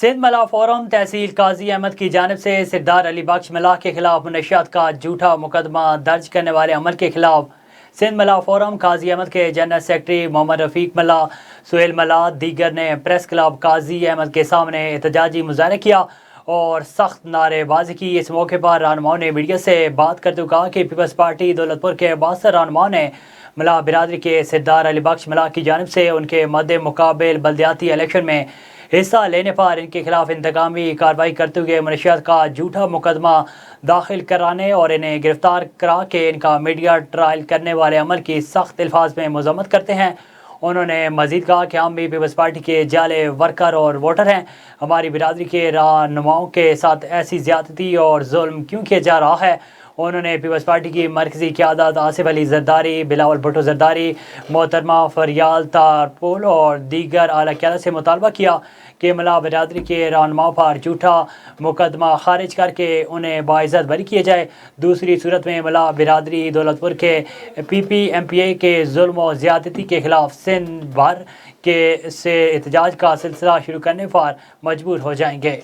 سندھ ملا فورم تحصیل قاضی احمد کی جانب سے سردار علی بخش ملاح کے خلاف منشیات کا جھوٹا مقدمہ درج کرنے والے عمل کے خلاف سندھ ملا فورم قاضی احمد کے جنرل سیکرٹری محمد رفیق ملا، سہیل ملا دیگر نے پریس کلب قاضی احمد کے سامنے احتجاجی مظاہرہ کیا اور سخت نعرے بازی کی۔ اس موقع پر رہنماؤں نے میڈیا سے بات کرتے ہوئے کہا کہ پیپلز پارٹی دولت پور کے باثر رہنماؤں نے ملا برادری کے سردار علی بخش ملاح کی جانب سے ان کے مد مقابل بلدیاتی الیکشن میں حصہ لینے پر ان کے خلاف انتقامی کارروائی کرتے ہوئے منشیات کا جھوٹا مقدمہ داخل کرانے اور انہیں گرفتار کرا کے ان کا میڈیا ٹرائل کرنے والے عمل کی سخت الفاظ میں مذمت کرتے ہیں۔ انہوں نے مزید کہا کہ ہم بھی پیپلز پارٹی کے جعلی ورکر اور ووٹر ہیں، ہماری برادری کے رہنماؤں کے ساتھ ایسی زیادتی اور ظلم کیوں کیا جا رہا ہے۔ انہوں نے پیپلز پارٹی کی مرکزی قیادت آصف علی زرداری، بلاول بھٹو زرداری، محترمہ فریال تارپول اور دیگر اعلیٰ قیادت سے مطالبہ کیا کہ ملا برادری کے رہنماؤں پر جھوٹا مقدمہ خارج کر کے انہیں باعزت بری کیا جائے۔ دوسری صورت میں ملا برادری دولت پور کے پی پی ایم پی اے کے ظلم و زیادتی کے خلاف سندھ بھر سے احتجاج کا سلسلہ شروع کرنے پر مجبور ہو جائیں گے۔